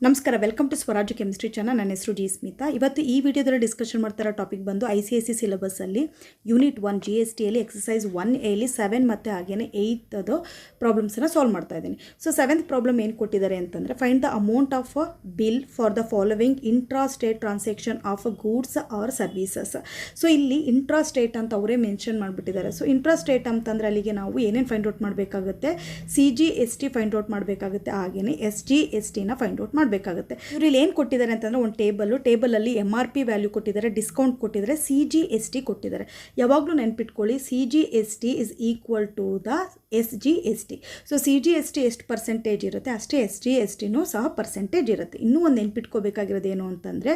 ನಮಸ್ಕಾರ, welcome to ಸ್ವರಾಜ್ಯ chemistry channel. ನನ್ನ ಹೆಸರು ಜಿ ಸ್ಮಿತಾ. ಇವತ್ತು ಈ ವಿಡಿಯೋದಲ್ಲಿ ಡಿಸ್ಕಷನ್ ಮಾಡ್ತಾರೋ ಟಾಪಿಕ್ ಬಂದು ICSE ಸಿಲೆಬಸ್ಸಲ್ಲಿ ಯೂನಿಟ್ 1 GSTಯಲ್ಲಿ ಎಕ್ಸಸೈಸ್ 1Aಲಿ 7 ಮತ್ತು ಹಾಗೇನೆ 8ದು ಪ್ರಾಬ್ಲಮ್ಸನ್ನು ಸಾಲ್ವ್ ಮಾಡ್ತಾ ಇದ್ದೀನಿ. ಸೊ 7th ಪ್ರಾಬ್ಲಮ್ ಏನು ಕೊಟ್ಟಿದ್ದಾರೆ ಅಂತಂದರೆ, find the amount of bill for the following intra state transaction of goods or services. So ಇಲ್ಲಿ ಇಂಟ್ರಾ ಸ್ಟೇಟ್ ಅಂತ ಅವರೇ ಮೆನ್ಷನ್ ಮಾಡಿಬಿಟ್ಟಿದ್ದಾರೆ. ಸೊ ಇಂಟ್ರಾ ಸ್ಟೇಟ್ ಅಂತಂದರೆ ಅಲ್ಲಿಗೆ ನಾವು ಏನೇನು ಫೈಂಡ್ ಔಟ್ ಮಾಡಬೇಕಾಗುತ್ತೆ, CGST ಫೈಂಡ್ ಔಟ್ ಮಾಡಬೇಕಾಗುತ್ತೆ, ಹಾಗೇನೆ SGSTನ ಫೈಂಡ್ ಔಟ್ ಮಾಡಬೇಕಾಗುತ್ತೆ. ಇವ್ರು ಇಲ್ಲಿ ಏನು ಕೊಟ್ಟಿದ್ದಾರೆ ಅಂತಂದರೆ, ಒಂದು ಟೇಬಲಲ್ಲಿ MRP ವ್ಯಾಲ್ಯೂ ಕೊಟ್ಟಿದ್ದಾರೆ, ಡಿಸ್ಕೌಂಟ್ ಕೊಟ್ಟಿದ್ದಾರೆ, CGST ಕೊಟ್ಟಿದ್ದಾರೆ. ಯಾವಾಗಲೂ ನೆನ್ಪಿಟ್ಕೊಳ್ಳಿ, CGST is equal to the SGST. So CGST ಎಷ್ಟು ಪರ್ಸೆಂಟೇಜ್ ಇರುತ್ತೆ ಅಷ್ಟೇ SGSTನೂ ಸಹ ಪರ್ಸೆಂಟೇಜ್ ಇರುತ್ತೆ. ಇನ್ನೂ ಒಂದು ನೆನ್ಪಿಟ್ಕೋಬೇಕಾಗಿರೋದು ಏನು ಅಂತಂದರೆ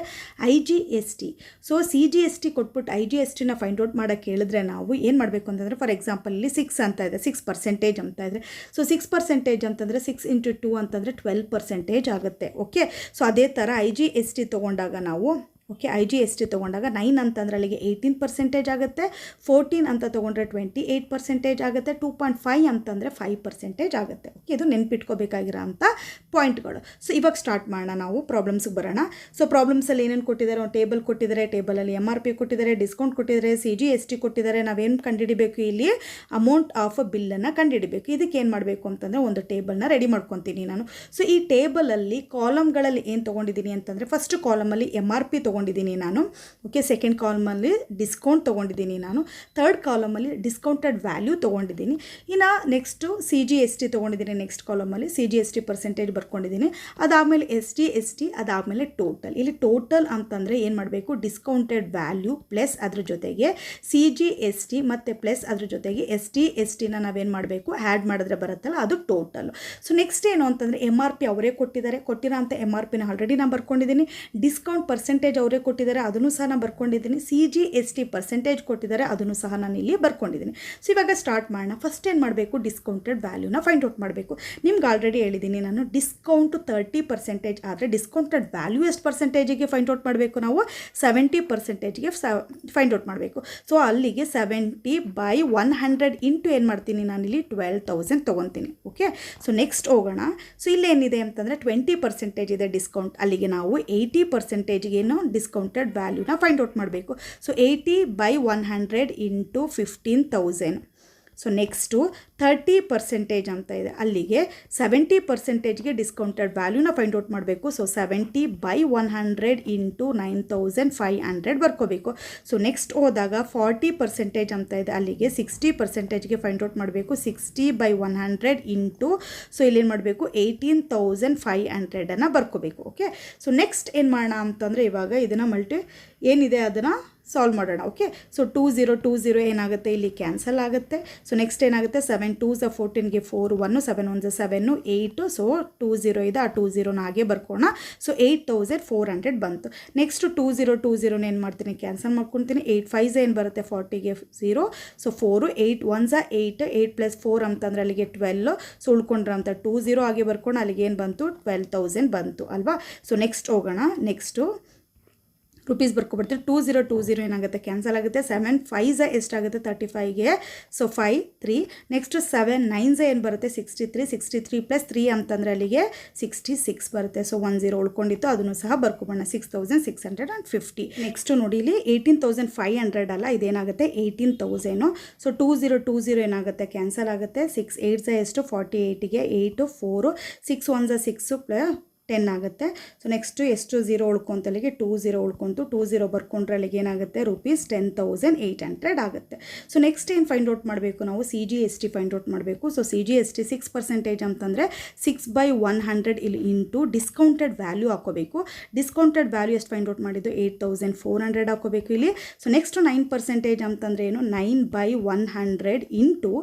IGST. ಸೊ CGST ಕೊಟ್ಬಿಟ್ಟು IGSTನ ಫೈಂಡ್ ಔಟ್ ಮಾಡೋಕ್ಕೆ ಹೇಳಿದ್ರೆ ನಾವು ಏನು ಮಾಡಬೇಕು ಅಂತಂದರೆ, ಫಾರ್ ಎಕ್ಸಾಂಪಲ್ ಇಲ್ಲಿ 6 ಅಂತ ಇದೆ, 6% ಅಂತ ಇದ್ದರೆ, ಸೊ 6% ಅಂತಂದರೆ 6 × 2 ಅಂತಂದರೆ 12% ಆಗುತ್ತೆ. ಓಕೆ, ಸೊ ಅದೇ ಥರ IGST ತೊಗೊಂಡಾಗ ನಾವು IGST ತೊಗೊಂಡಾಗ 9 ಅಂತಂದರೆ ಅಲ್ಲಿಗೆ 18% ಆಗುತ್ತೆ, 14 ಅಂತ ತೊಗೊಂಡ್ರೆ 28% ಆಗುತ್ತೆ, 2.5 ಅಂತಂದರೆ 5% ಆಗುತ್ತೆ. ಓಕೆ, ಇದು ನೆನ್ಪಿಟ್ಕೋಬೇಕಾಗಿರೋ ಅಂಥ ಪಾಯಿಂಟ್ಗಳು. ಸೊ ಇವಾಗ ಸ್ಟಾರ್ಟ್ ಮಾಡೋಣ, ನಾವು ಪ್ರಾಬ್ಲಮ್ಸ್ಗೆ ಬರೋಣ. ಸೊ ಪ್ರಾಬ್ಲಮ್ಸಲ್ಲಿ ಏನೇನು ಕೊಟ್ಟಿದ್ದಾರೆ, ಒಂದು ಟೇಬಲ್ ಕೊಟ್ಟಿದ್ದಾರೆ, ಟೇಬಲಲ್ಲಿ MRP ಕೊಟ್ಟಿದ್ದಾರೆ, ಡಿಸ್ಕೌಂಟ್ ಕೊಟ್ಟಿದ್ದಾರೆ, CGST ಕೊಟ್ಟಿದ್ದಾರೆ. ನಾವೇನು ಕಂಡುಹಿಡಿಬೇಕು, ಇಲ್ಲಿ ಅಮೌಂಟ್ ಆಫ್ ಬಿಲ್ಲನ್ನು ಕಂಡುಹಿಡಿಬೇಕು. ಇದಕ್ಕೆ ಏನು ಮಾಡಬೇಕು ಅಂತಂದರೆ, ಒಂದು ಟೇಬಲ್ನ ರೆಡಿ ಮಾಡ್ಕೊತೀನಿ ನಾನು. ಸೊ ಈ ಟೇಬಲಲ್ಲಿ ಕಾಲಮ್ಗಳಲ್ಲಿ ಏನು ತೊಗೊಂಡಿದ್ದೀನಿ ಅಂತಂದರೆ, ಫಸ್ಟ್ ಕಾಲಮಲ್ಲಿ MRP ತೊಗೊಂಡಿದ್ದೀನಿ ನಾನು. ಓಕೆ, ಸೆಕೆಂಡ್ ಕಾಲಮಲ್ಲಿ ಡಿಸ್ಕೌಂಟ್ ತೊಗೊಂಡಿದ್ದೀನಿ ನಾನು, ಥರ್ಡ್ ಕಾಲಮಲ್ಲಿ ಡಿಸ್ಕೌಂಟೆಡ್ ವ್ಯಾಲ್ಯೂ ತೊಗೊಂಡಿದ್ದೀನಿ. ಇನ್ನು ನೆಕ್ಸ್ಟು CGST ತೊಗೊಂಡಿದ್ದೀನಿ, ನೆಕ್ಸ್ಟ್ ಕಾಲಮಲ್ಲಿ CGST ಪರ್ಸೆಂಟೇಜ್ ಬರ್ಕೊಂಡಿದ್ದೀನಿ. ಅದಾದಮೇಲೆ SGST, ಅದಾದಮೇಲೆ ಟೋಟಲ್. ಇಲ್ಲಿ ಟೋಟಲ್ ಅಂತಂದರೆ ಏನು ಮಾಡಬೇಕು, ಡಿಸ್ಕೌಂಟೆಡ್ ವ್ಯಾಲ್ಯೂ ಪ್ಲಸ್ ಅದ್ರ ಜೊತೆಗೆ CGST ಮತ್ತು ಪ್ಲಸ್ ಅದ್ರ ಜೊತೆಗೆ SGSTನ ನಾವೇನು ಮಾಡಬೇಕು, ಆ್ಯಡ್ ಮಾಡಿದ್ರೆ ಬರುತ್ತಲ್ಲ, ಅದು ಟೋಟಲ್. ಸೊ ನೆಕ್ಸ್ಟ್ ಏನು ಅಂತಂದರೆ, MRP ಅವರೇ ಕೊಟ್ಟಿರೋ ಅಂಥ MRPನ ಆಲ್ರೆಡಿ ನಾನು ಬರ್ಕೊಂಡಿದ್ದೀನಿ. ಡಿಸ್ಕೌಂಟ್ ಪರ್ಸೆಂಟೇಜ್ ಅವರೇ ಕೊಟ್ಟಿದ್ದಾರೆ, ಅದನ್ನು ಸಹ ನಾನು ಬರ್ಕೊಂಡಿದ್ದೀನಿ. CGST ಪರ್ಸೆಂಟೇಜ್ ಕೊಟ್ಟಿದ್ದಾರೆ, ಅದನ್ನು ಸಹ ನಾನು ಇಲ್ಲಿ ಬರ್ಕೊಂಡಿದ್ದೀನಿ. ಸೊ ಇವಾಗ ಸ್ಟಾರ್ಟ್ ಮಾಡೋಣ. ಫಸ್ಟ್ ಏನು ಮಾಡಬೇಕು, ಡಿಸ್ಕೌಂಟೆಡ್ ವ್ಯಾಲ್ಯೂನ ಫೈಂಡ್ ಔಟ್ ಮಾಡಬೇಕು. ನಿಮ್ಗೆ ಆಲ್ರೆಡಿ ಹೇಳಿದ್ದೀನಿ ನಾನು, ಡಿಸ್ಕೌಂಟು 30% ಆದರೆ ಡಿಸ್ಕೌಂಟೆಡ್ ವ್ಯಾಲ್ಯೂ ಎಷ್ಟು ಪರ್ಸೆಂಟೇಜಿಗೆ ಫೈಂಡ್ ಔಟ್ ಮಾಡಬೇಕು, ನಾವು 70%ಗೆ ಫೈಂಡ್ ಔಟ್ ಮಾಡಬೇಕು. ಸೊ ಅಲ್ಲಿಗೆ 70/100 ಇಂಟು ಏನು ಮಾಡ್ತೀನಿ ನಾನಿಲ್ಲಿ 12,000 ತೊಗೊತೀನಿ. ಓಕೆ, ಸೊ ನೆಕ್ಸ್ಟ್ ಹೋಗೋಣ. ಸೊ ಇಲ್ಲೇನಿದೆ ಅಂತಂದರೆ 20% ಇದೆ ಡಿಸ್ಕೌಂಟ್, ಅಲ್ಲಿಗೆ ನಾವು 80%ಗೆ ಏನು ಡಿಸ್ಕೌಂಟೆಡ್ ವ್ಯಾಲ್ಯೂನ ಫೈಂಡ್ ಔಟ್ ಮಾಡಬೇಕು. So 80/100 into 15,000. ಸೊ ನೆಕ್ಸ್ಟು 30% ಅಂತ ಇದೆ, ಅಲ್ಲಿಗೆ 70%ಗೆ ಡಿಸ್ಕೌಂಟೆಡ್ ವ್ಯಾಲ್ಯೂನ ಫೈಂಡ್ ಔಟ್ ಮಾಡಬೇಕು. So 70/100 into 9,500 ಬರ್ಕೋಬೇಕು. ಸೊ ನೆಕ್ಸ್ಟ್ ಹೋದಾಗ 40% ಅಂತ ಇದೆ, ಅಲ್ಲಿಗೆ 60%ಗೆ ಫೈಂಡ್ ಔಟ್ ಮಾಡಬೇಕು. 60/100 ಇಂಟು, ಸೊ ಇಲ್ಲೇನು ಮಾಡಬೇಕು, 18,500 ಬರ್ಕೋಬೇಕು. ಓಕೆ, ಸೊ ನೆಕ್ಸ್ಟ್ ಏನು ಮಾಡೋಣ ಅಂತಂದರೆ, ಇವಾಗ ಇದನ್ನು ಏನಿದೆ ಅದನ್ನು ಸಾಲ್ವ್ ಮಾಡೋಣ. ಓಕೆ, ಸೊ 2020 ಏನಾಗುತ್ತೆ, ಇಲ್ಲಿ ಕ್ಯಾನ್ಸಲ್ ಆಗುತ್ತೆ. ಸೊ ನೆಕ್ಸ್ಟ್ ಏನಾಗುತ್ತೆ, 7 2s 14ಗೆ 4 1 7 1s 7 8. ಸೊ 20 ಇದೆ, ಆ 20ನ ಹಾಗೆ ಬರ್ಕೋಣ. ಸೊ 8,400 ಬಂತು. ನೆಕ್ಸ್ಟ್ 2020 ಏನು ಮಾಡ್ತೀನಿ, ಕ್ಯಾನ್ಸಲ್ ಮಾಡ್ಕೊತೀನಿ. 8 5s ಏನು ಬರುತ್ತೆ, 40ಗೆ 0. ಸೊ 4 8 1s 8 8 + 4 ಅಂತಂದರೆ ಅಲ್ಲಿಗೆ 12. ಸೊ ಉಳ್ಕೊಂಡ್ರೆ ಅಂತ 20 ಹಾಗೆ ಬರ್ಕೊಂಡು ಅಲ್ಲಿಗೆ ಏನು ಬಂತು, 12,000 ಬಂತು ಅಲ್ವಾ. ಸೊ ನೆಕ್ಸ್ಟ್ ಹೋಗೋಣ. ನೆಕ್ಸ್ಟು ರುಪೀಸ್ ಬರ್ಕೊಬಿಡ್ತೀವಿ. 2020 ಏನಾಗುತ್ತೆ, ಕ್ಯಾನ್ಸಲ್ ಆಗುತ್ತೆ. 7 5s ಎಷ್ಟಾಗುತ್ತೆ, 35ಗೆ. ಸೊ 5 3. ನೆಕ್ಸ್ಟ್ 7 9s ಏನು ಬರುತ್ತೆ, 63 63 + 3 ಅಂತಂದರೆ ಅಲ್ಲಿಗೆ 66 ಬರುತ್ತೆ. ಸೊ 10 ಉಳ್ಕೊಂಡಿತ್ತು, ಅದನ್ನು ಸಹ ಬರ್ಕೊಬೋಣ, 6,650. ನೆಕ್ಸ್ಟು ನೋಡಿ, ಇಲ್ಲಿ 18,500 ಅಲ್ಲ, ಇದೇನಾಗುತ್ತೆ 18,000. ಸೊ 2020 ಏನಾಗುತ್ತೆ, ಕ್ಯಾನ್ಸಲ್ ಆಗುತ್ತೆ. 6 8s ಎಷ್ಟು, 48ಗೆ 8 4 6 1s 6 + 10 ಆಗುತ್ತೆ. ಸೊ ನೆಕ್ಸ್ಟು ಎಷ್ಟು 0 ಉಳ್ಕೊಂತಲ್ಲಿಗೆ 20 ಉಳ್ಕೊಂತು, 20 ಬರ್ಕೊಂಡ್ರೆ ಅಲ್ಲಿಗೆ ಏನಾಗುತ್ತೆ, ರುಪೀಸ್ 10,800 ಆಗುತ್ತೆ. ಸೊ ನೆಕ್ಸ್ಟ್ ಏನು ಫೈಂಡ್ ಔಟ್ ಮಾಡಬೇಕು, ನಾವು CGST ಫೈಂಡ್ ಔಟ್ ಮಾಡಬೇಕು. ಸೊ CGST 6% ಅಂತಂದರೆ 6/100 ಇಲ್ಲಿ ಇಂಟು ಡಿಸ್ಕೌಂಟೆಡ್ ವ್ಯಾಲ್ಯೂ ಹಾಕೋಬೇಕು. ಡಿಸ್ಕೌಂಟೆಡ್ ವ್ಯಾಲ್ಯೂ ಎಷ್ಟು ಫೈಂಡ್ ಔಟ್ ಮಾಡಿದ್ದು, 8,400 ಹಾಕೋಬೇಕು ಇಲ್ಲಿ. ಸೊ ನೆಕ್ಸ್ಟು 9% ಅಂತಂದರೆ ಏನು, 9/100 ಇಂಟು,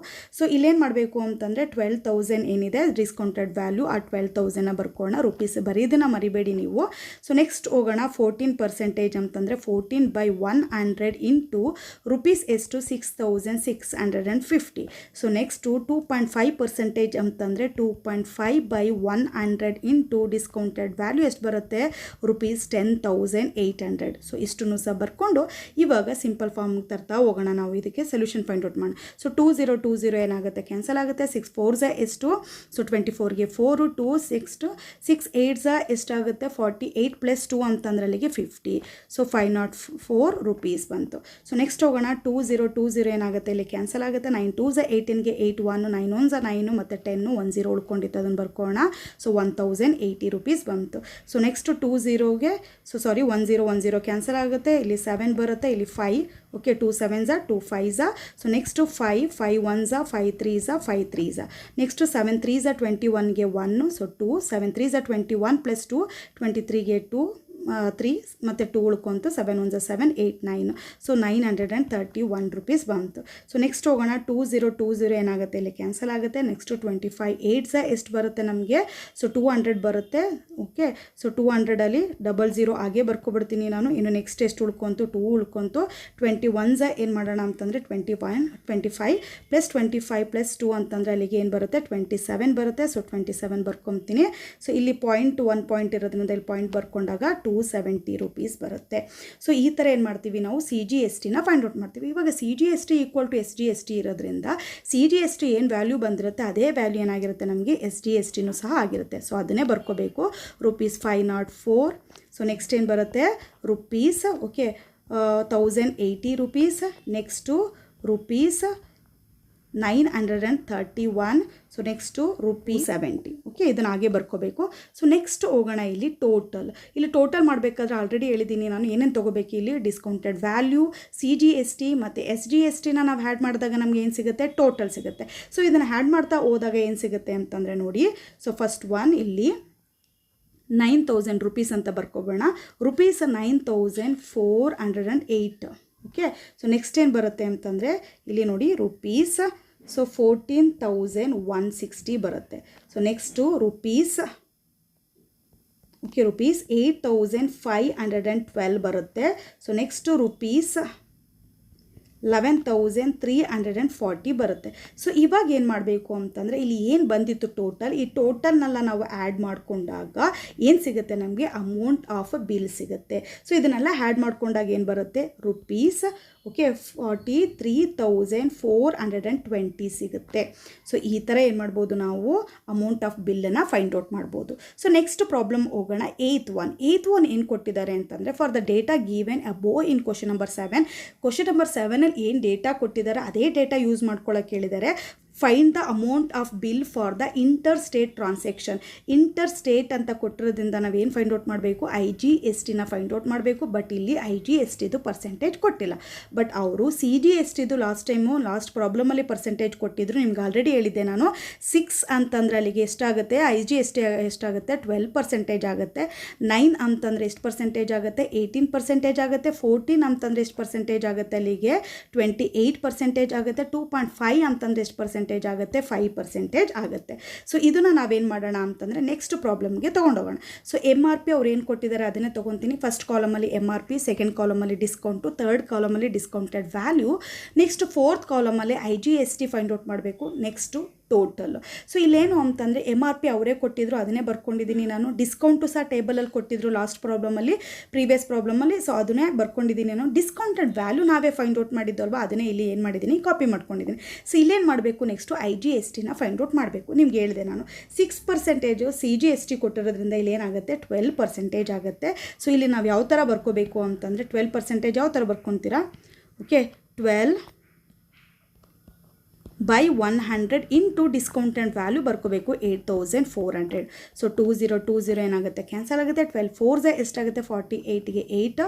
ಸೊ ಇಲ್ಲೇನು ಮಾಡಬೇಕು ಅಂತಂದರೆ 12,000 ಏನಿದೆ ಡಿಸ್ಕೌಂಟೆಡ್ ವ್ಯಾಲ್ಯೂ, ಆ 12,000ನ ಬರ್ಕೋಣ. ರುಪೀಸ್ ಬರೀದನ್ನ ಮರಿಬೇಡಿ ನೀವು. ಸೊ ನೆಕ್ಸ್ಟ್ ಹೋಗೋಣ. 14% ಅಂತಂದರೆ 14/100 ಇಂಟು ರುಪೀಸ್ ಎಷ್ಟು, 6,650. ಸೊ ನೆಕ್ಸ್ಟು 2.5% ಅಂತಂದರೆ 2.5/100 ಇಂಟು ಡಿಸ್ಕೌಂಟೆಡ್ ವ್ಯಾಲ್ಯೂ ಎಷ್ಟು ಬರುತ್ತೆ, ರುಪೀಸ್ 10,800. ಸೊ ಇಷ್ಟನ್ನು ಸಹ ಬರ್ಕೊಂಡು ಇವಾಗ ಸಿಂಪಲ್ ಫಾರ್ಮ್ಗೆ ತರ್ತಾ ಹೋಗೋಣ. ನಾವು ಇದಕ್ಕೆ ಸೊಲ್ಯೂಷನ್ ಫೈಂಡ್ ಔಟ್ ಮಾಡೋಣ. ಸೊ 2020 ಏನಾಗುತ್ತೆ, ಕ್ಯಾನ್ಸಲ್ ಆಗುತ್ತೆ. 6 4s ಎಷ್ಟು, ಸೊ 24ಗೆ 4 2 6 6 ಏಯ್ಟ್ ಎಷ್ಟಾಗುತ್ತೆ 48 ಪ್ಲಸ್ 2 ಅಂತಂದ್ರೆ ಅಲ್ಲಿಗೆ 50. ಸೊ 504 ರೂಪೀಸ್ ಬಂತು. ಸೊ ನೆಕ್ಸ್ಟ್ ಹೋಗೋಣ 2020 ಏನಾಗುತ್ತೆ ಇಲ್ಲಿ ಕ್ಯಾನ್ಸಲ್ ಆಗುತ್ತೆ. 9 2 18ಗೆ 8 1 9 1 9 ಮತ್ತು 10 1 0 ಉಳ್ಕೊಂಡಿತ್ತು ಅದನ್ನು ಬರ್ಕೋಣ. ಸೊ 1080 ರೂಪೀಸ್ ಬಂತು. ಸೊ ನೆಕ್ಸ್ಟ್ 20ಗೆ 1010 ಕ್ಯಾನ್ಸಲ್ ಆಗುತ್ತೆ. ಇಲ್ಲಿ 7 ಬರುತ್ತೆ, ಇಲ್ಲಿ 5. Okay 2 7s 2 5s. So next 5 5 1s 5 3s 5 3s. Next 7 3s 21ಗೆ 1. So 2 7 3s 21 plus 2 23ಗೆ 2 3 ಮತ್ತು 2 ಉಳ್ಕೊಂತು. 7 1s 7 8 9. ಸೊ 931 ರೂಪೀಸ್ ಬಂತು. ಸೊ ನೆಕ್ಸ್ಟ್ ಹೋಗೋಣ 2020 ಏನಾಗುತ್ತೆ ಇಲ್ಲಿ ಕ್ಯಾನ್ಸಲ್ ಆಗುತ್ತೆ. ನೆಕ್ಸ್ಟ್ 25 8s ಎಷ್ಟು ಬರುತ್ತೆ ನಮಗೆ? ಸೊ 200 ಬರುತ್ತೆ. ಓಕೆ ಸೊ 200ಅಲ್ಲಿ 00 ಆಗೇ ಬರ್ಕೊಬಿಡ್ತೀನಿ ನಾನು. ಇನ್ನು ನೆಕ್ಸ್ಟ್ ಎಷ್ಟು ಉಳ್ಕೊಂತು? 2 ಉಳ್ಕೊಂತು. 21s ಏನು ಮಾಡೋಣ ಅಂತಂದರೆ 25 ಪ್ಲಸ್ 25 ಪ್ಲಸ್ 2 ಅಂತಂದರೆ ಅಲ್ಲಿಗೆ ಏನು ಬರುತ್ತೆ? 27 ಬರುತ್ತೆ. ಸೊ 27 ಬರ್ಕೊತೀನಿ. ಸೊ ಇಲ್ಲಿ ಪಾಯಿಂಟ್ 1 ಪಾಯಿಂಟ್ ಇರೋದ್ರಿಂದ ಇಲ್ಲಿ ಪಾಯಿಂಟ್ ಬರ್ಕೊಂಡಾಗ 270 ರೂಪೀಸ್ ಬರುತ್ತೆ. ಸೊ ಈ ಥರ ಏನು ಮಾಡ್ತೀವಿ ನಾವು CGSTನ ಫೈಂಡ್ ಔಟ್ ಮಾಡ್ತೀವಿ. ಇವಾಗ CGST ಈಕ್ವಲ್ ಟು SGST ಇರೋದ್ರಿಂದ CGST ಏನು ವ್ಯಾಲ್ಯೂ ಬಂದಿರುತ್ತೆ ಅದೇ ವ್ಯಾಲ್ಯೂ ಏನಾಗಿರುತ್ತೆ ನಮಗೆ SGSTನೂ ಸಹ ಆಗಿರುತ್ತೆ. ಸೊ ಅದನ್ನೇ ಬರ್ಕೋಬೇಕು. ರೂಪೀಸ್ 504. ಸೊ ನೆಕ್ಸ್ಟ್ ಏನು ಬರುತ್ತೆ? Rupees okay 1080 rupees. Next rupees 931. So next rupees 70. Okay ಇದನ್ನು ಹಾಗೆ ಬರ್ಕೋಬೇಕು. ಸೊ ನೆಕ್ಸ್ಟ್ ಹೋಗೋಣ ಇಲ್ಲಿ ಟೋಟಲ್ ಮಾಡಬೇಕಾದ್ರೆ ಆಲ್ರೆಡಿ ಹೇಳಿದ್ದೀನಿ ನಾನು ಏನೇನು ತೊಗೋಬೇಕು. ಇಲ್ಲಿ ಡಿಸ್ಕೌಂಟೆಡ್ ವ್ಯಾಲ್ಯೂ, CGST ಮತ್ತು SGSTನ ನಾವು ಹ್ಯಾಡ್ ಮಾಡಿದಾಗ ನಮ್ಗೆ ಏನು ಸಿಗುತ್ತೆ? ಟೋಟಲ್ ಸಿಗುತ್ತೆ. ಸೊ ಇದನ್ನು ಹ್ಯಾಡ್ ಮಾಡ್ತಾ ಹೋದಾಗ ಏನು ಸಿಗುತ್ತೆ ಅಂತಂದರೆ ನೋಡಿ. ಸೊ ಫಸ್ಟ್ ಒನ್ ಇಲ್ಲಿ 9000 ರೂಪೀಸ್ ಅಂತ ಬರ್ಕೋಬೋಣ. ರೂಪೀಸ್ 9408. ಓಕೆ ಸೊ ನೆಕ್ಸ್ಟ್ ಏನು ಬರುತ್ತೆ ಅಂತಂದರೆ ಇಲ್ಲಿ ನೋಡಿ ರೂಪೀಸ್ 14,160 ಬರುತ್ತೆ. ಸೊ ನೆಕ್ಸ್ಟು ರೂಪೀಸ್ 8,512 ಬರುತ್ತೆ. ಸೊ ನೆಕ್ಸ್ಟು ರೂಪೀಸ್ 11,340 ಬರುತ್ತೆ. ಸೊ ಇವಾಗ ಏನು ಮಾಡಬೇಕು ಅಂತಂದರೆ ಇಲ್ಲಿ ಏನು ಬಂದಿತ್ತು ಟೋಟಲ್, ಈ ಟೋಟಲ್ನೆಲ್ಲ ನಾವು ಆ್ಯಡ್ ಮಾಡಿಕೊಂಡಾಗ ಏನು ಸಿಗುತ್ತೆ ನಮಗೆ? ಅಮೌಂಟ್ ಆಫ್ ಬಿಲ್ ಸಿಗುತ್ತೆ. ಸೊ ಇದನ್ನೆಲ್ಲ ಆ್ಯಡ್ ಮಾಡ್ಕೊಂಡಾಗ ಏನು ಬರುತ್ತೆ? ರೂಪೀಸ್ 43,420 ಸಿಗುತ್ತೆ. ಸೊ ಈ ಥರ ಏನು ಮಾಡ್ಬೋದು ನಾವು ಅಮೌಂಟ್ ಆಫ್ ಬಿಲ್ಲನ್ನು ಫೈಂಡ್ ಔಟ್ ಮಾಡ್ಬೋದು. ಸೊ ನೆಕ್ಸ್ಟ್ ಪ್ರಾಬ್ಲಮ್ ಹೋಗೋಣ. ಏಯ್ತ್ ಒನ್ ಏನು ಕೊಟ್ಟಿದ್ದಾರೆ ಅಂತಂದರೆ for the data given above in question number 7. Question number 7ಅಲ್ಲಿ ಏನು ಡೇಟಾ ಕೊಟ್ಟಿದ್ದಾರೆ ಅದೇ ಡೇಟಾ ಯೂಸ್ ಮಾಡ್ಕೊಳ್ಳೋಕೆ ಹೇಳಿದ್ದಾರೆ. Find the amount of bill for the interstate transaction. Interstate ಅಂತ ಕೊಟ್ಟಿರೋದ್ರಿಂದ ನಾವೇನು ಫೈಂಡ್ ಔಟ್ ಮಾಡಬೇಕು? IGSTನ ಫೈಂಡ್ ಔಟ್ ಮಾಡಬೇಕು. ಬಟ್ ಇಲ್ಲಿ IGSTದು ಪರ್ಸೆಂಟೇಜ್ ಕೊಟ್ಟಿಲ್ಲ. ಬಟ್ ಅವರು CGSTದು ಲಾಸ್ಟ್ ಪ್ರಾಬ್ಲಮಲ್ಲಿ ಪರ್ಸೆಂಟೇಜ್ ಕೊಟ್ಟಿದ್ರು. ನಿಮ್ಗೆ ಆಲ್ರೆಡಿ ಹೇಳಿದ್ದೆ ನಾನು. 6 ಅಂತಂದರೆ ಅಲ್ಲಿಗೆ ಎಷ್ಟಾಗುತ್ತೆ? IGST ಎಷ್ಟಾಗುತ್ತೆ? 12% ಆಗುತ್ತೆ. 9 ಅಂತಂದರೆ ಎಷ್ಟು ಪರ್ಸೆಂಟೇಜ್ ಆಗುತ್ತೆ? 18% ಆಗುತ್ತೆ. 14 ಅಂತಂದರೆ ಎಷ್ಟು ಪರ್ಸೆಂಟೇಜ್ ಆಗುತ್ತೆ? ಅಲ್ಲಿಗೆ 28% ಆಗುತ್ತೆ. 2.5 ಅಂತಂದರೆ ಎಷ್ಟು ಪರ್ಸೆಂಟೇಜ್ ಆಗುತ್ತೆ? 5% ಆಗುತ್ತೆ. ಸೊ ಇದನ್ನು ನಾವೇನು ಮಾಡೋಣ ಅಂತಂದರೆ ನೆಕ್ಸ್ಟ್ ಪ್ರಾಬ್ಲಮ್ಗೆ ತೊಗೊಂಡೋಗೋಣ. ಸೊ MRP ಅವ್ರು ಏನು ಕೊಟ್ಟಿದ್ದಾರೆ ಅದನ್ನೇ ತೊಗೊತೀನಿ. ಫಸ್ಟ್ ಕಾಲಮಲ್ಲಿ MRP, ಸೆಕೆಂಡ್ ಕಾಲಮಲ್ಲಿ ಡಿಸ್ಕೌಂಟು, ಥರ್ಡ್ ಕಾಲಮಲ್ಲಿ ಡಿಸ್ಕೌಂಟೆಡ್ ವ್ಯಾಲ್ಯೂ, ನೆಕ್ಸ್ಟ್ ಫೋರ್ತ್ ಕಾಲಮಲ್ಲಿ IGST ಫೈಂಡ್ ಔಟ್ ಮಾಡಬೇಕು. Next total. ಸೊ ಇಲ್ಲೇನು ಅಂತಂದರೆ MRP ಅವರೇ ಕೊಟ್ಟಿದ್ರು ಅದನ್ನೇ ಬರ್ಕೊಂಡಿದ್ದೀನಿ ನಾನು. ಡಿಸ್ಕೌಂಟು ಸಹ ಟೇಬಲಲ್ಲಿ ಕೊಟ್ಟಿದ್ರು ಲಾಸ್ಟ್ ಪ್ರಾಬ್ಲಮಲ್ಲಿ, ಪ್ರೀವಿಯಸ್ ಪ್ರಾಬ್ಲಮಲ್ಲಿ. ಸೊ ಅದನ್ನೇ ಬರ್ಕೊಂಡಿದ್ದೀನಿ ನಾನು. ಡಿಸ್ಕೌಂಟೆಡ್ ವ್ಯಾಲ್ಯೂ ನಾವೇ ಫೈಂಡ್ ಔಟ್ ಮಾಡಿದ್ದು ಅಲ್ವಾ, ಅದನ್ನೇ ಇಲ್ಲಿ ಏನು ಮಾಡಿದ್ದೀನಿ? ಕಾಪಿ ಮಾಡ್ಕೊಂಡಿದ್ದೀನಿ. ಸೊ ಇಲ್ಲೇನು ಮಾಡಬೇಕು? ನೆಕ್ಸ್ಟು IGSTನ ಫೈಂಡ್ ಔಟ್ ಮಾಡಬೇಕು. ನಿಮ್ಗೆ ಹೇಳಿದೆ ನಾನು 6% CGST ಕೊಟ್ಟಿರೋದ್ರಿಂದ ಇಲ್ಲಿ ಏನಾಗುತ್ತೆ? 12% ಆಗುತ್ತೆ. ಸೊ ಇಲ್ಲಿ ನಾವು ಯಾವ ಥರ ಬರ್ಕೋಬೇಕು ಅಂತಂದರೆ 12% ಯಾವ ಥರ ಬರ್ಕೊತೀರಾ? Okay 12 by 100 into discounted value ಬರ್ಕೋಬೇಕು 8,400. ಸೊ 2020 ಏನಾಗುತ್ತೆ? ಕ್ಯಾನ್ಸಲ್ ಆಗುತ್ತೆ. 12 4s ಎಷ್ಟಾಗುತ್ತೆ? 48ಗೆ 8.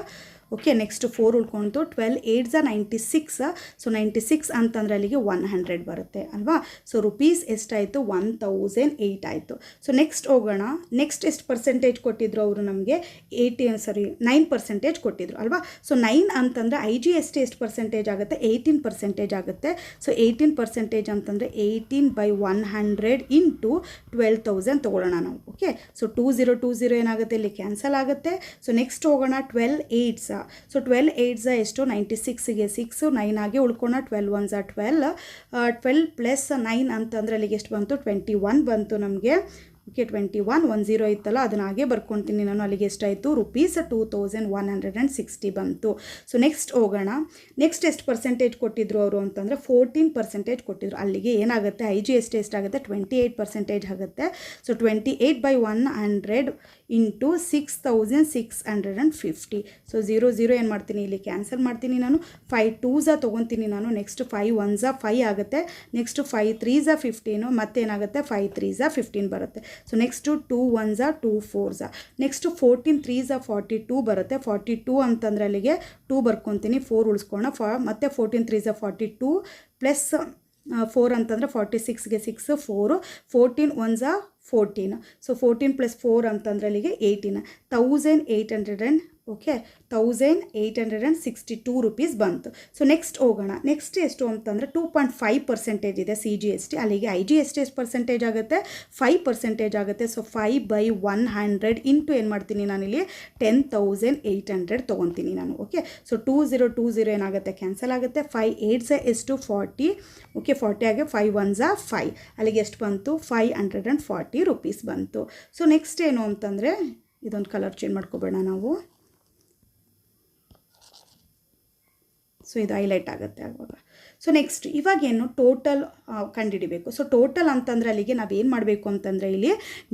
ಓಕೆ ನೆಕ್ಸ್ಟ್ 4 ಉಳ್ಕೊಂತು. 12 8s 96. ಸೊ 96 ಅಂತಂದರೆ ಅಲ್ಲಿಗೆ 100 ಬರುತ್ತೆ ಅಲ್ವಾ. ಸೊ ರೂಪೀಸ್ ಎಷ್ಟಾಯಿತು? 1008 ಆಯಿತು. ಸೊ ನೆಕ್ಸ್ಟ್ ಹೋಗೋಣ. ನೆಕ್ಸ್ಟ್ ಎಷ್ಟು ಪರ್ಸೆಂಟೇಜ್ ಕೊಟ್ಟಿದ್ರು ಅವರು ನಮಗೆ? 9% ಕೊಟ್ಟಿದ್ರು ಅಲ್ವಾ. ಸೊ 9 ಅಂತಂದರೆ IGST ಎಷ್ಟು ಪರ್ಸೆಂಟೇಜ್ ಆಗುತ್ತೆ? 18% ಆಗುತ್ತೆ. ಸೊ 18% ಅಂತಂದರೆ 18 by 100 ಇಂಟು 12,000 ತೊಗೊಳ್ಳೋಣ ನಾವು. ಓಕೆ ಸೊ 2020 ಏನಾಗುತ್ತೆ? ಇಲ್ಲಿ ಕ್ಯಾನ್ಸಲ್ ಆಗುತ್ತೆ. ಸೊ ನೆಕ್ಸ್ಟ್ ಹೋಗೋಣ. 12 8s. ಸೊ 12 8s ಎಷ್ಟು? 96ಗೆ 6 9 ಆಗಿ ಉಳ್ಕೋಣ. 12 1s 12 12 ಪ್ಲಸ್ 9 ಅಂತಂದರೆ ಅಲ್ಲಿಗೆ ಎಷ್ಟು ಬಂತು? 21 ಬಂತು ನಮಗೆ. ಓಕೆ 2110 ಇತ್ತಲ್ಲ ಅದನ್ನ ಹಾಗೆ ಬರ್ಕೊತೀನಿ ನಾನು. ಅಲ್ಲಿಗೆ ಎಷ್ಟಾಯಿತು ರುಪೀಸ್ 2160 ಬಂತು. ಸೊ ನೆಕ್ಸ್ಟ್ ಹೋಗೋಣ. ನೆಕ್ಸ್ಟ್ ಎಷ್ಟು ಪರ್ಸೆಂಟೇಜ್ ಕೊಟ್ಟಿದ್ರು ಅವರು ಅಂತಂದರೆ 14% ಕೊಟ್ಟಿದ್ರು. ಅಲ್ಲಿಗೆ ಏನಾಗುತ್ತೆ IGST ಎಷ್ಟಾಗುತ್ತೆ 28% ಆಗುತ್ತೆ. So 28/100 into 6650. ಸೊ 0 ಏನು ಮಾಡ್ತೀನಿ ಇಲ್ಲಿ ಕ್ಯಾನ್ಸಲ್ ಮಾಡ್ತೀನಿ ನಾನು. 5 2s ತೊಗೊತೀನಿ ನಾನು. ನೆಕ್ಸ್ಟ್ 5 1s 5 ಆಗುತ್ತೆ. Next 5 3s 15. ಮತ್ತೇನಾಗುತ್ತೆ 5 3s 15 ಬರುತ್ತೆ. So next 2 1s 2 4s. Next 14 3s 42 ಬರುತ್ತೆ. 42 ಅಂತಂದರೆ ಅಲ್ಲಿಗೆ 2 ಬರ್ಕೊತೀನಿ, 4 ಉಳಿಸ್ಕೊಳ್ಳೋಣ. ಮತ್ತು 14 3s 42 ಪ್ಲಸ್ 4 ಅಂತಂದರೆ 46ಗೆ 6 4 14 1s 14. ಸೊ 14 + 4 ಅಂತಂದರೆ ಅಲ್ಲಿಗೆ 18. 1800 ಓಕೆ 1862 ರುಪೀಸ್ ಬಂತು. ಸೊ ನೆಕ್ಸ್ಟ್ ಹೋಗೋಣ. ನೆಕ್ಸ್ಟ್ ಎಷ್ಟು ಅಂತಂದರೆ 2.5% ಇದೆ CGST. ಅಲ್ಲಿಗೆ IGST ಎಷ್ಟು ಪರ್ಸೆಂಟೇಜ್ ಆಗುತ್ತೆ 5% ಆಗುತ್ತೆ. ಸೊ 5/100 ಇಂಟು ಏನು ಮಾಡ್ತೀನಿ ನಾನಿಲ್ಲಿ 10,800 ತೊಗೊತೀನಿ ನಾನು. ಓಕೆ ಸೊ 2020 ಏನಾಗುತ್ತೆ ಕ್ಯಾನ್ಸಲ್ ಆಗುತ್ತೆ. 5 8s ಎಷ್ಟು 40. ಓಕೆ 40 ಆಗಿ 5 1s 5. ಅಲ್ಲಿಗೆ ಎಷ್ಟು ಬಂತು 540 ರುಪೀಸ್ ಬಂತು. ಸೊ ನೆಕ್ಸ್ಟ್ ಏನು ಅಂತಂದರೆ ಇದೊಂದು ಕಲರ್ ಚೇಂಜ್ ಮಾಡ್ಕೊಬೇಡ ನಾವು. ಸೊ ಇದು ಹೈಲೈಟ್ ಆಗುತ್ತೆ ಆವಾಗ. ಸೊ ನೆಕ್ಸ್ಟ್ ಇವಾಗೇನು ಟೋಟಲ್ ಕಂಡುಹಿಡಿಬೇಕು. ಸೊ ಟೋಟಲ್ ಅಂತಂದರೆ ಅಲ್ಲಿಗೆ ನಾವೇನು ಮಾಡಬೇಕು ಅಂತಂದರೆ ಇಲ್ಲಿ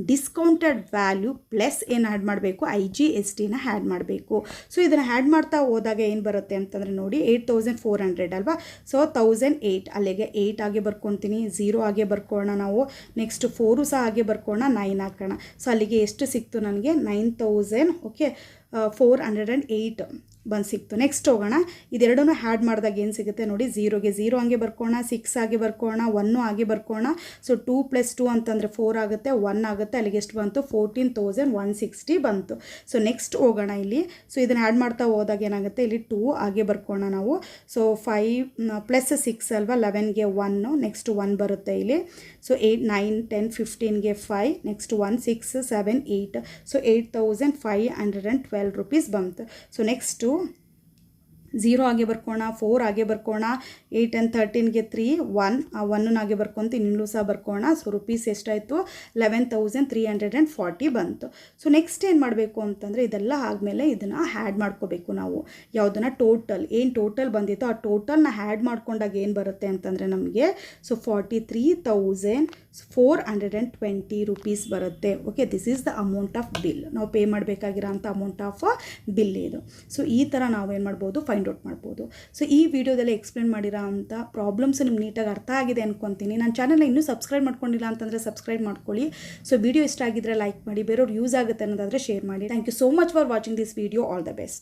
ಡಿಸ್ಕೌಂಟೆಡ್ ವ್ಯಾಲ್ಯೂ ಪ್ಲಸ್ ಏನು ಆ್ಯಡ್ ಮಾಡಬೇಕು IGSTನ ಆ್ಯಡ್ ಮಾಡಬೇಕು. ಸೊ ಇದನ್ನು ಆ್ಯಡ್ ಮಾಡ್ತಾ ಹೋದಾಗ ಏನು ಬರುತ್ತೆ ಅಂತಂದರೆ ನೋಡಿ 8400 ಅಲ್ವಾ. ಸೊ 1008 ಅಲ್ಲಿಗೆ 8 ಆಗಿ ಬರ್ಕೊತೀನಿ, 0 ಆಗಿ ಬರ್ಕೊಳ್ಳೋಣ ನಾವು. ನೆಕ್ಸ್ಟ್ 4 ಸಹ ಹಾಗೆ ಬರ್ಕೊಳ್ಳೋಣ, 9 ಹಾಕೋಣ. ಸೊ ಅಲ್ಲಿಗೆ ಎಷ್ಟು ಸಿಕ್ತು ನನಗೆ 9000 ಓಕೆ 408 ಬಂದು ಸಿಕ್ತು. ನೆಕ್ಸ್ಟ್ ಹೋಗೋಣ. ಇದೆರಡನ್ನೂ ಆ್ಯಡ್ ಮಾಡಿದಾಗ ಏನು ಸಿಗುತ್ತೆ ನೋಡಿ 0ಗೆ 0 ಹಂಗೆ ಬರ್ಕೋಣ, 6 ಆಗಿ ಬರ್ಕೋಣ, 1 ಆಗಿ ಬರ್ಕೋಣ. ಸೊ 2 + 2 ಅಂತಂದರೆ 4 ಆಗುತ್ತೆ, 1 ಆಗುತ್ತೆ. ಅಲ್ಲಿಗೆ ಎಷ್ಟು ಬಂತು 14,160 ಬಂತು. ಸೊ ನೆಕ್ಸ್ಟ್ ಹೋಗೋಣ ಇಲ್ಲಿ. ಸೊ ಇದನ್ನು ಆ್ಯಡ್ ಮಾಡ್ತಾ ಹೋದಾಗ ಏನಾಗುತ್ತೆ ಇಲ್ಲಿ 2 ಆಗಿ ಬರ್ಕೋಣ ನಾವು. ಸೊ 5 + 6 ಅಲ್ವಾ 11ಗೆ 1 ನೆಕ್ಸ್ಟ್ 1 ಬರುತ್ತೆ ಇಲ್ಲಿ. So 8 9 10 15ಗೆ 5 next 1 6 7 8. ಸೊ 8512 ರುಪೀಸ್ ಬಂತು. ಸೊ ನೆಕ್ಸ್ಟು 0 ಆಗಿ ಬರ್ಕೋಣ, 4 ಆಗಿ ಬರ್ಕೋಣ, 8 and 13ಗೆ 3 1 ಆ 1 ಆಗಿ ಬರ್ಕೊಂತ ಇನ್ನೂ ಸಹ ಬರ್ಕೋಣ. ಸೊ ರುಪೀಸ್ ಎಷ್ಟಾಯಿತು 11,340 ಬಂತು. ಸೊ ನೆಕ್ಸ್ಟ್ ಏನು ಮಾಡಬೇಕು ಅಂತಂದರೆ ಇದೆಲ್ಲ ಆದಮೇಲೆ ಇದನ್ನು ಆ್ಯಡ್ ಮಾಡ್ಕೋಬೇಕು ನಾವು. ಯಾವುದನ್ನು ಟೋಟಲ್ ಏನು ಟೋಟಲ್ ಬಂದಿತ್ತು ಆ ಟೋಟಲ್ನ ಆ್ಯಡ್ ಮಾಡ್ಕೊಂಡಾಗ ಏನು ಬರುತ್ತೆ ಅಂತಂದರೆ ನಮಗೆ ಸೊ 43,420 ರುಪೀಸ್ ಬರುತ್ತೆ. Okay this is the amount of bill. ನಾವು ಪೇ ಮಾಡಬೇಕಾಗಿರೋ ಅಂಥ ಅಮೌಂಟ್ ಆಫ್ ಬಿಲ್ ಇದು. ಸೊ ಈ ಥರ ನಾವೇನು ಮಾಡ್ಬೋದು ಫೈಂಡ್ ಔಟ್ ಮಾಡ್ಬೋದು. ಸೊ ಈ ವಿಡಿಯೋದಲ್ಲಿ ಎಕ್ಸ್ಪ್ಲೇನ್ ಮಾಡಿರೋ ಅಂಥ ಪ್ರಾಬ್ಲಮ್ಸ್ ನಿಮ್ಗೆ ನೀಟಾಗಿ ಅರ್ಥ ಆಗಿದೆ ಅನ್ಕೊತೀನಿ. ನನ್ನ ಚಾನಲ್ನ ಇನ್ನೂ ಸಬ್ಸ್ಕ್ರೈಬ್ ಮಾಡ್ಕೊಂಡಿಲ್ಲ ಅಂತಂದರೆ ಸಬ್ಸ್ಕ್ರೈಬ್ ಮಾಡ್ಕೊಳ್ಳಿ. ಸೊ ವಿಡಿಯೋ ಇಷ್ಟ ಆಗಿದ್ದರೆ ಲೈಕ್ ಮಾಡಿ, ಬೇರೆಯವ್ರು ಯೂಸ್ ಆಗುತ್ತೆ ಅನ್ನೋದಾದರೆ ಶೇರ್ ಮಾಡಿ. Thank you so much for watching this video. All the best.